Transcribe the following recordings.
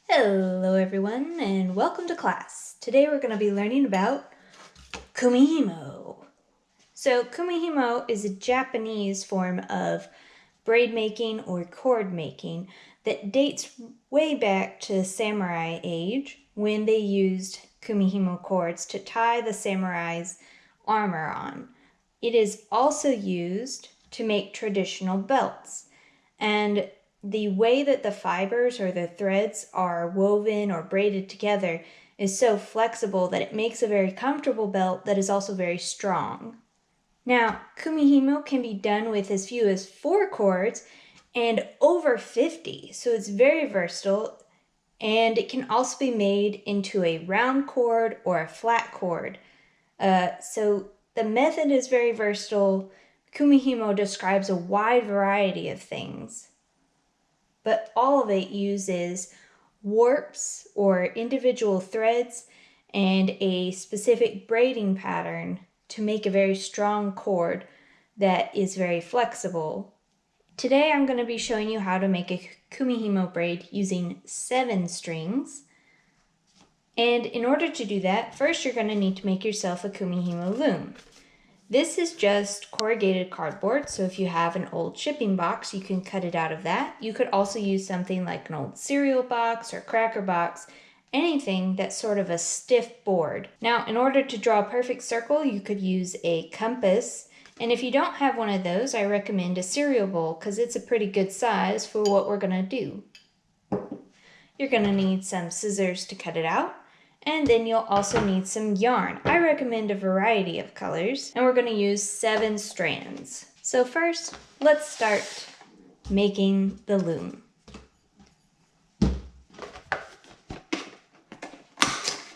Hello everyone and welcome to class. Today we're going to be learning about Kumihimo. So Kumihimo is a Japanese form of braid making or cord making that dates way back to the samurai age when they used Kumihimo cords to tie the samurai's armor on. It is also used to make traditional belts, and the way that the fibers or the threads are woven or braided together is so flexible that it makes a very comfortable belt that is also very strong. Now, Kumihimo can be done with as few as 4 cords and over 50, so it's very versatile, and it can also be made into a round cord or a flat cord. So the method is very versatile. Kumihimo describes a wide variety of things, but all of it uses warps or individual threads and a specific braiding pattern to make a very strong cord that is very flexible. Today I'm going to be showing you how to make a Kumihimo braid using 7 strings. And in order to do that, first you're going to need to make yourself a Kumihimo loom. This is just corrugated cardboard, so if you have an old shipping box, you can cut it out of that. You could also use something like an old cereal box or cracker box, anything that's sort of a stiff board. Now, in order to draw a perfect circle, you could use a compass, and if you don't have one of those, I recommend a cereal bowl because it's a pretty good size for what we're going to do. You're going to need some scissors to cut it out. And then you'll also need some yarn. I recommend a variety of colors, and we're going to use 7 strands. So first, let's start making the loom. I'm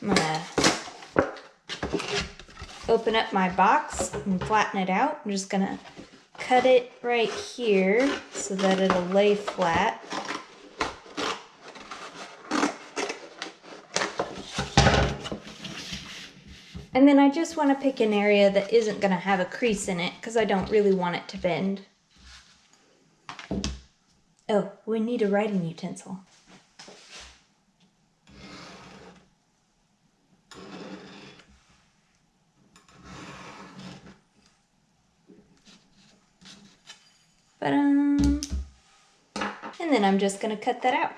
going to open up my box and flatten it out. I'm just going to cut it right here so that it'll lay flat. And then I just want to pick an area that isn't going to have a crease in it because I don't really want it to bend. Oh, we need a writing utensil. And then I'm just going to cut that out.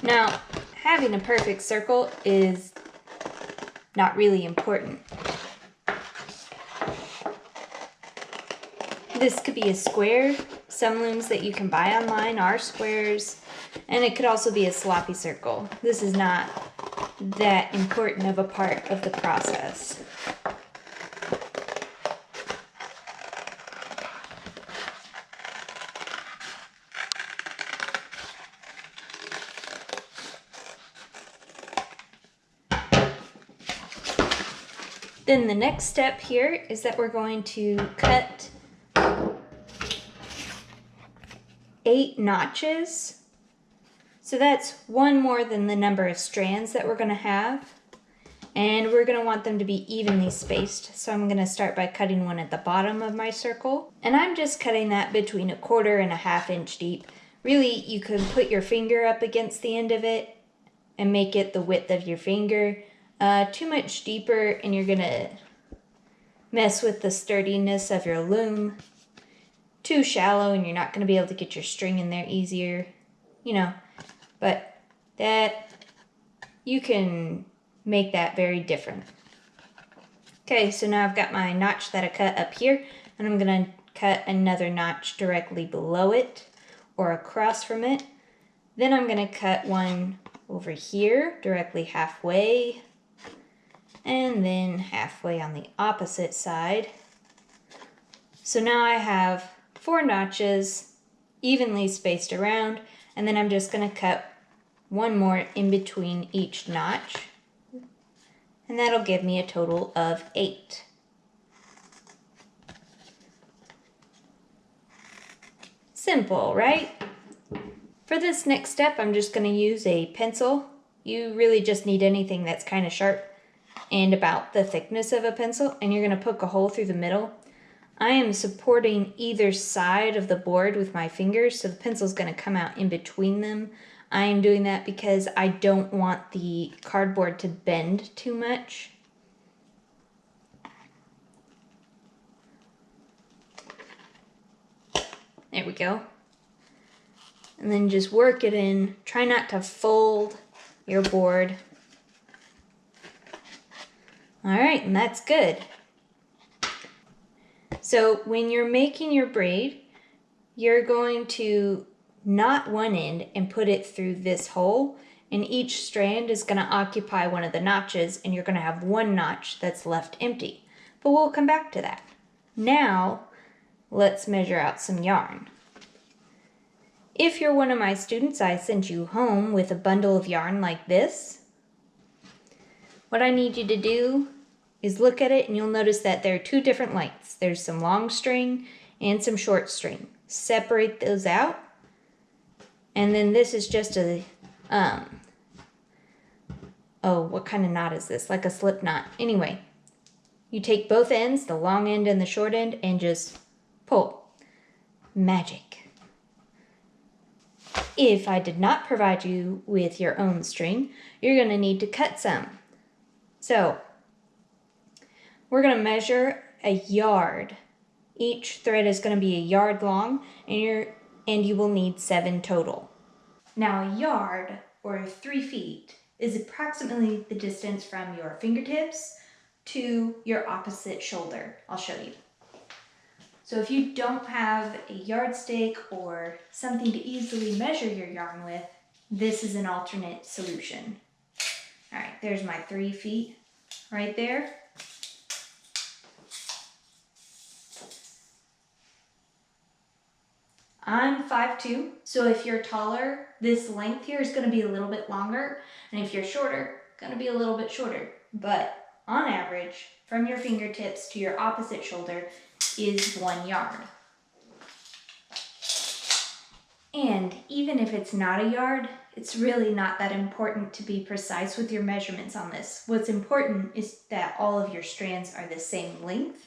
Now, having a perfect circle is not really important. This could be a square. Some looms that you can buy online are squares, and it could also be a sloppy circle. This is not that important of a part of the process. Then the next step here is that we're going to cut 8 notches. So that's 1 more than the number of strands that we're going to have. And we're going to want them to be evenly spaced. So I'm going to start by cutting one at the bottom of my circle. And I'm just cutting that between 1/4 and 1/2 inch deep. Really, you could put your finger up against the end of it and make it the width of your finger. Too much deeper and you're gonna mess with the sturdiness of your loom. Too shallow and you're not gonna be able to get your string in there easier, but that you can make that very different. Okay, so now I've got my notch that I cut up here, and I'm gonna cut another notch directly below it or across from it. Then I'm gonna cut one over here directly halfway, and then halfway on the opposite side. So now I have 4 notches evenly spaced around, and then I'm just going to cut 1 more in between each notch, and that'll give me a total of 8. Simple, right? For this next step, I'm just going to use a pencil. You really just need anything that's kind of sharp and about the thickness of a pencil, and you're going to poke a hole through the middle. I am supporting either side of the board with my fingers, so the pencil is going to come out in between them. I am doing that because I don't want the cardboard to bend too much. There we go. And then just work it in. Try not to fold your board. All right, and that's good. So when you're making your braid, you're going to knot one end and put it through this hole, and each strand is going to occupy one of the notches, and you're going to have one notch that's left empty. But we'll come back to that. Now, let's measure out some yarn. If you're one of my students, I sent you home with a bundle of yarn like this. What I need you to do is look at it, and you'll notice that there are two different lengths. There's some long string and some short string. Separate those out. And then this is just a, oh, what kind of knot is this? Like a slip knot. Anyway, you take both ends, the long end and the short end, and just pull. Magic. If I did not provide you with your own string, you're going to need to cut some. So, we're going to measure a yard. Each thread is going to be a yard long, and you will need 7 total. Now a yard, or 3 feet, is approximately the distance from your fingertips to your opposite shoulder. I'll show you. So if you don't have a yardstick or something to easily measure your yarn with, this is an alternate solution. All right, there's my 3 feet right there. I'm 5'2", so if you're taller, this length here is going to be a little bit longer, and if you're shorter, going to be a little bit shorter. But on average, from your fingertips to your opposite shoulder is 1 yard. And even if it's not a yard, it's really not that important to be precise with your measurements on this. What's important is that all of your strands are the same length,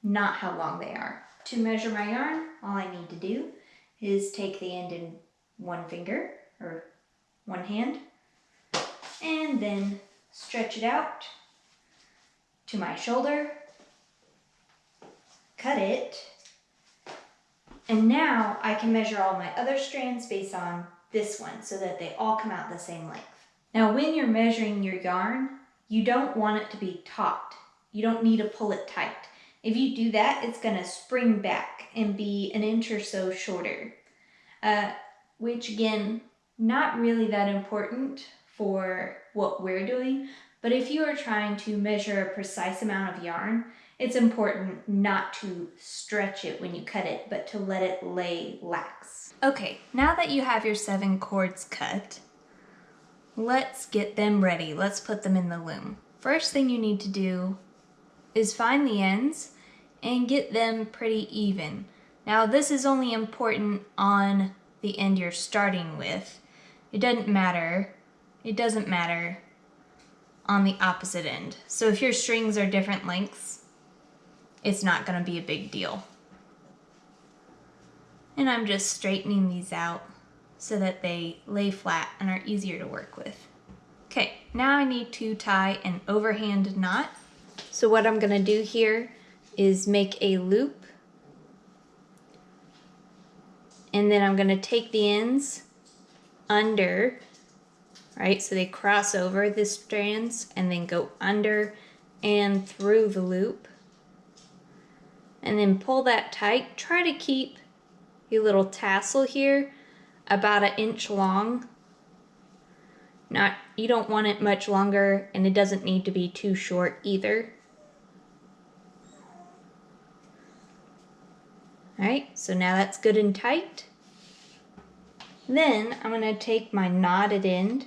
not how long they are. To measure my yarn, all I need to do is take the end in one finger, or one hand, and then stretch it out to my shoulder, cut it, and now I can measure all my other strands based on this one so that they all come out the same length. Now when you're measuring your yarn, you don't want it to be taut. You don't need to pull it tight. If you do that, it's going to spring back and be an inch or so shorter, which again, not really that important for what we're doing, but if you are trying to measure a precise amount of yarn, it's important not to stretch it when you cut it, but to let it lay lax. Okay, now that you have your 7 cords cut, let's get them ready. Let's put them in the loom. First thing you need to do is find the ends and get them pretty even. Now this is only important on the end you're starting with. It doesn't matter on the opposite end. So if your strings are different lengths, it's not going to be a big deal. And I'm just straightening these out so that they lay flat and are easier to work with. Okay, now I need to tie an overhand knot. So what I'm going to do here is make a loop, and then I'm going to take the ends under, right, so they cross over the strands and then go under and through the loop, and then pull that tight. Try to keep your little tassel here about 1 inch long. You don't want it much longer, and it doesn't need to be too short either. Alright, so now that's good and tight. Then I'm going to take my knotted end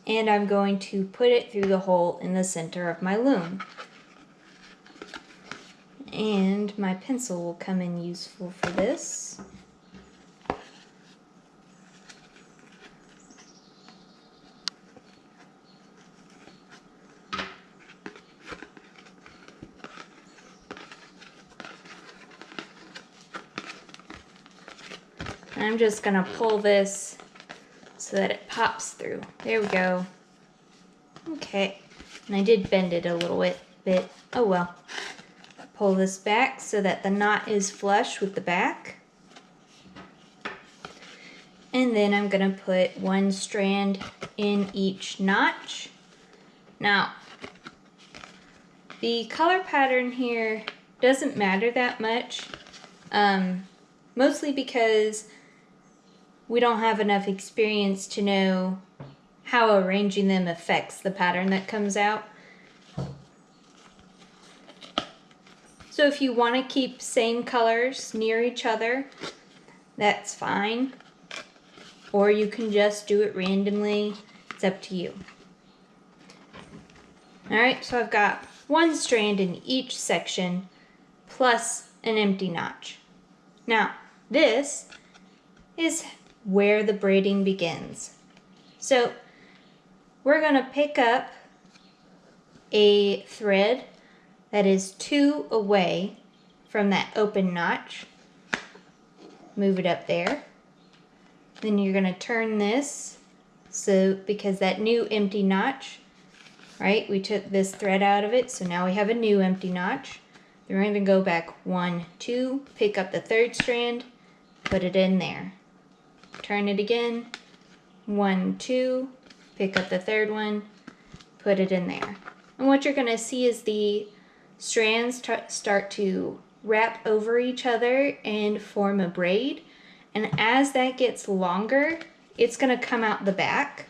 and I'm going to put it through the hole in the center of my loom. And my pencil will come in useful for this. And I'm just gonna pull this so that it pops through. There we go. Okay, and I did bend it a little bit. Oh well. Pull this back so that the knot is flush with the back. And then I'm gonna put one strand in each notch. Now, the color pattern here doesn't matter that much, mostly because we don't have enough experience to know how arranging them affects the pattern that comes out. So if you want to keep same colors near each other, that's fine. Or you can just do it randomly. It's up to you. Alright, so I've got one strand in each section plus an empty notch. Now, this is where the braiding begins. So we're going to pick up a thread that is 2 away from that open notch. Move it up there. Then you're going to turn this, so because that new empty notch, right, we took this thread out of it, so now we have a new empty notch. Then we're going to go back 1, 2, pick up the third strand, put it in there. Turn it again, 1, 2, pick up the third one, put it in there. And what you're going to see is the strands start to wrap over each other and form a braid. And as that gets longer, it's going to come out the back.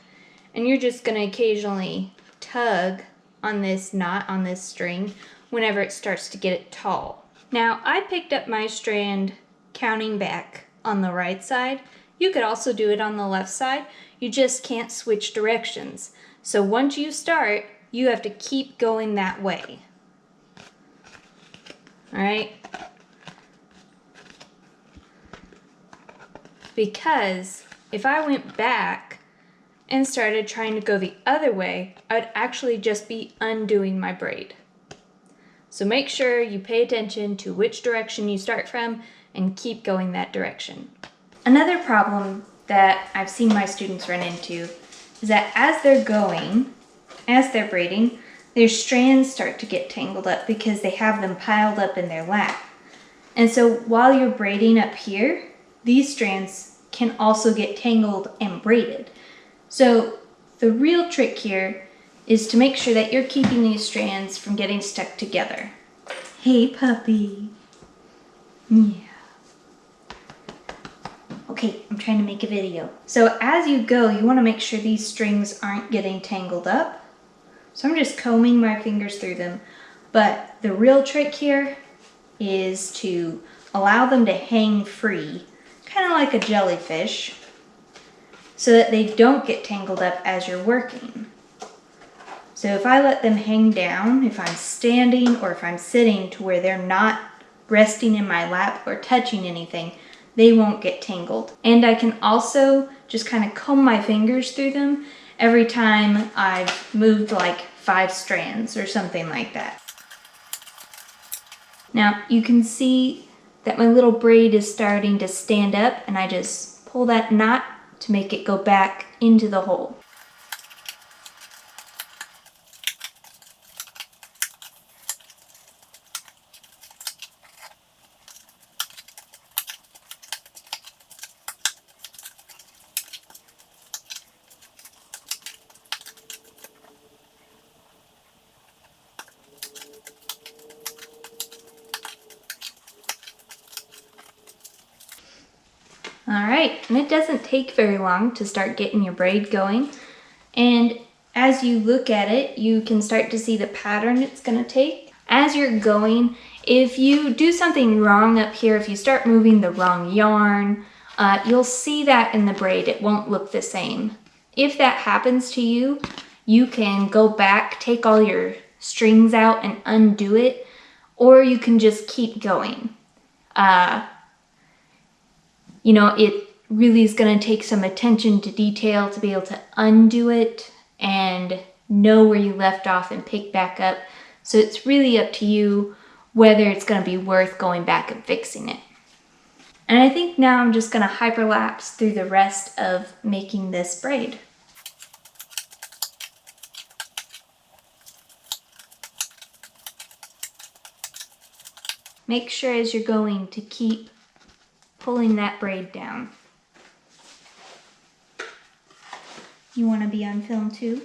And you're just going to occasionally tug on this knot, on this string, whenever it starts to get it tall. Now, I picked up my strand counting back on the right side. You could also do it on the left side. You just can't switch directions. So once you start, you have to keep going that way. All right? Because if I went back and started trying to go the other way, I'd actually just be undoing my braid. So make sure you pay attention to which direction you start from and keep going that direction. Another problem that I've seen my students run into is that as they're braiding, their strands start to get tangled up because they have them piled up in their lap. And so while you're braiding up here, these strands can also get tangled and braided. So the real trick here is to make sure that you're keeping these strands from getting stuck together. Hey, puppy. Yeah. Okay, I'm trying to make a video. So as you go, you want to make sure these strings aren't getting tangled up. So I'm just combing my fingers through them. But the real trick here is to allow them to hang free, kind of like a jellyfish, so that they don't get tangled up as you're working. So if I let them hang down, if I'm standing or if I'm sitting to where they're not resting in my lap or touching anything, they won't get tangled. And I can also just kind of comb my fingers through them every time I've moved like 5 strands or something like that. Now you can see that my little braid is starting to stand up, and I just pull that knot to make it go back into the hole. Alright, and it doesn't take very long to start getting your braid going. And as you look at it, you can start to see the pattern it's going to take. As you're going, if you do something wrong up here, if you start moving the wrong yarn, you'll see that in the braid. It won't look the same. If that happens to you, you can go back, take all your strings out and undo it, or you can just keep going. You know, it really is going to take some attention to detail to be able to undo it and know where you left off and pick back up. So it's really up to you whether it's going to be worth going back and fixing it. And I think now I'm just gonna hyperlapse through the rest of making this braid. Make sure as you're going to keep pulling that braid down. You want to be on film too?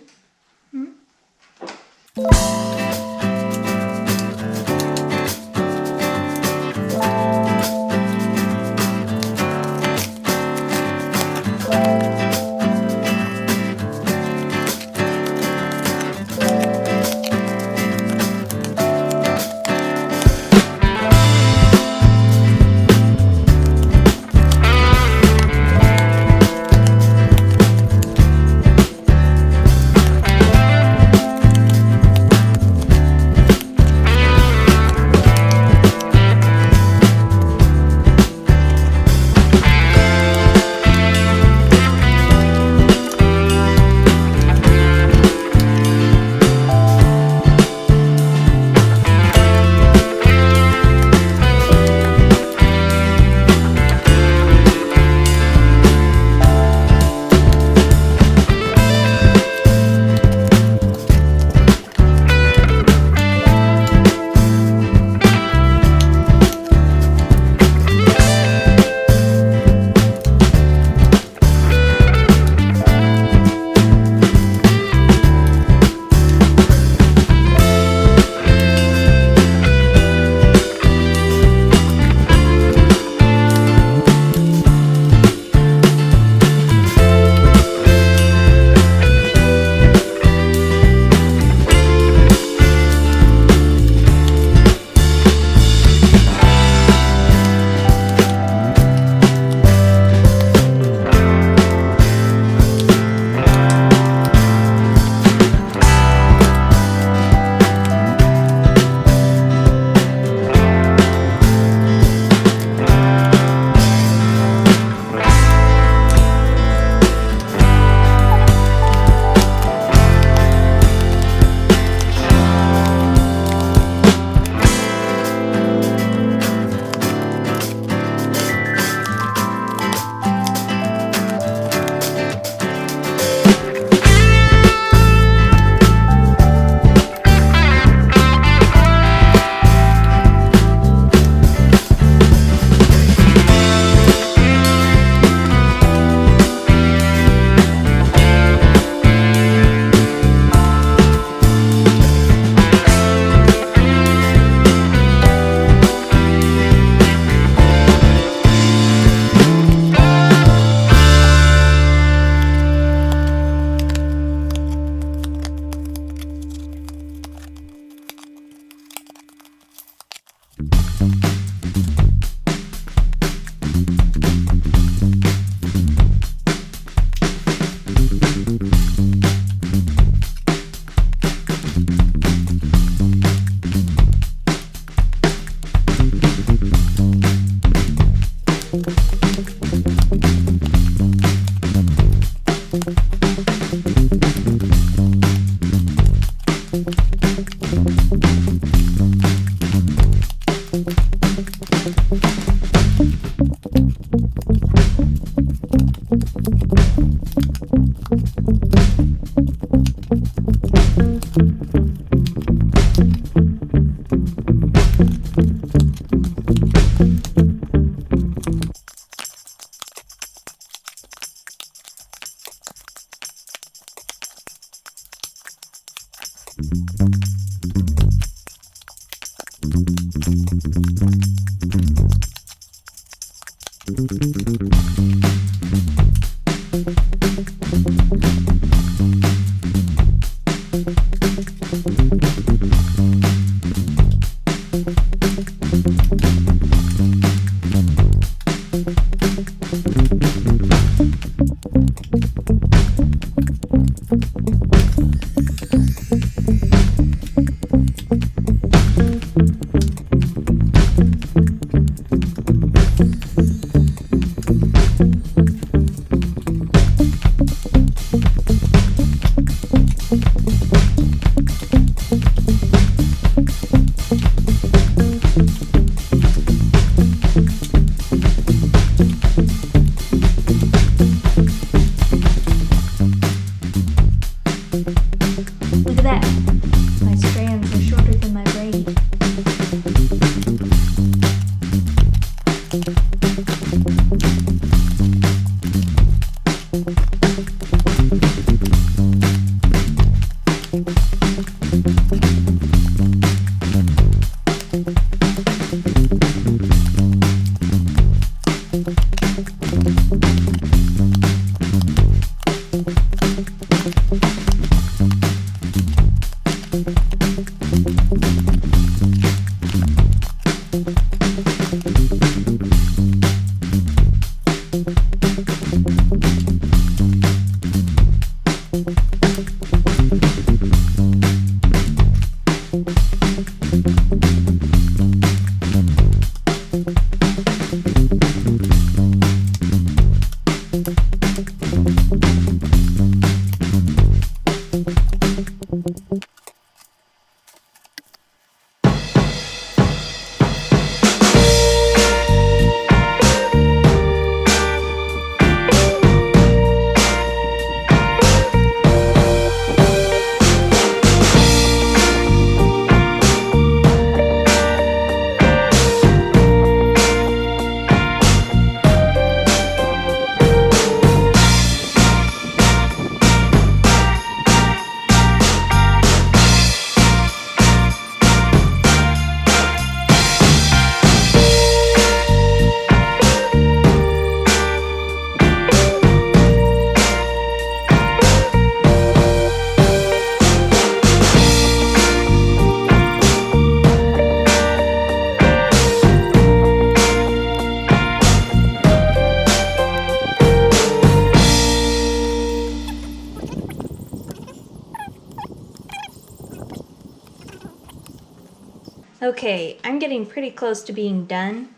Okay, I'm getting pretty close to being done.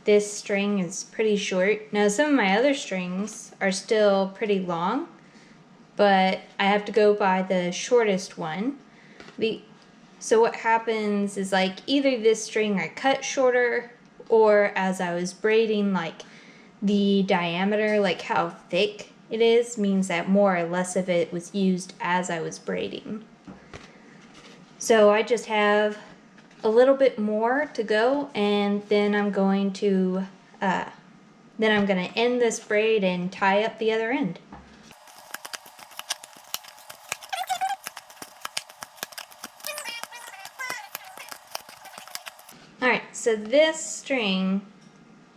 This string is pretty short. Now some of my other strings are still pretty long, but I have to go by the shortest one. So what happens is, like, either this string I cut shorter, or as I was braiding, like the diameter, like how thick it is, means that more or less of it was used as I was braiding. So I just have a little bit more to go, and then I'm going to end this braid and tie up the other end. Alright, so this string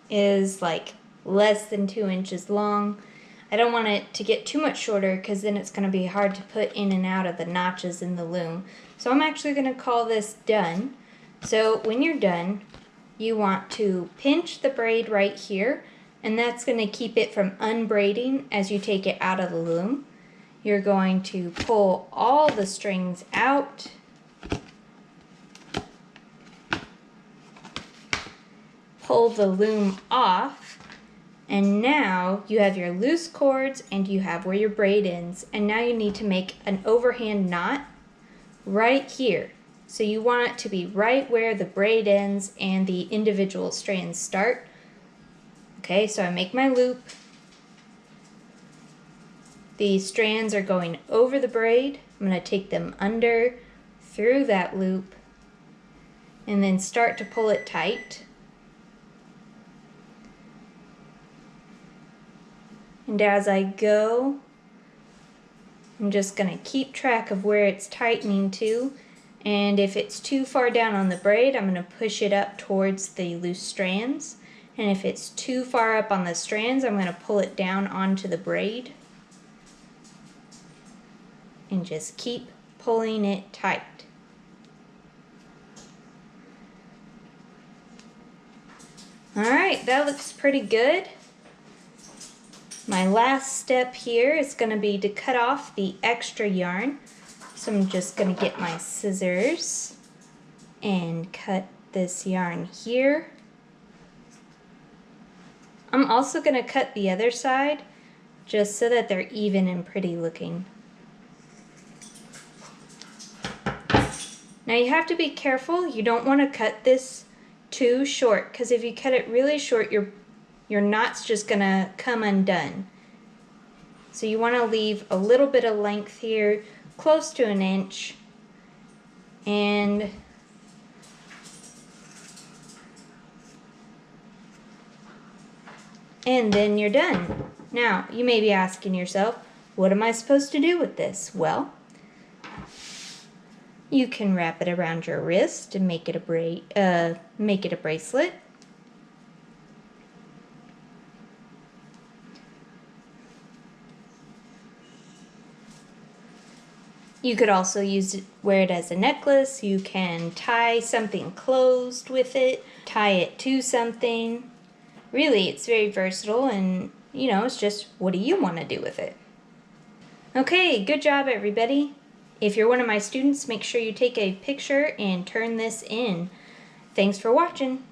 is like less than 2 inches long. I don't want it to get too much shorter because then it's going to be hard to put in and out of the notches in the loom. So I'm actually going to call this done. So when you're done, you want to pinch the braid right here, and that's going to keep it from unbraiding as you take it out of the loom. You're going to pull all the strings out, pull the loom off, and now you have your loose cords and you have where your braid ends, and now you need to make an overhand knot right here. So you want it to be right where the braid ends and the individual strands start. Okay, so I make my loop. The strands are going over the braid. I'm going to take them under, through that loop, and then start to pull it tight. And as I go, I'm just going to keep track of where it's tightening to. And if it's too far down on the braid, I'm going to push it up towards the loose strands. And if it's too far up on the strands, I'm going to pull it down onto the braid. And just keep pulling it tight. Alright, that looks pretty good. My last step here is going to be to cut off the extra yarn. So I'm just going to get my scissors and cut this yarn here. I'm also going to cut the other side just so that they're even and pretty looking. Now you have to be careful. You don't want to cut this too short, because if you cut it really short, your knot's just going to come undone. So you want to leave a little bit of length here, close to 1 inch, and then you're done. Now, you may be asking yourself, what am I supposed to do with this? Well, you can wrap it around your wrist and make it a bracelet. You could also wear it as a necklace. You can tie something closed with it, tie it to something. Really, it's very versatile, and it's just, what do you want to do with it? Okay, good job everybody. If you're one of my students, make sure you take a picture and turn this in. Thanks for watching.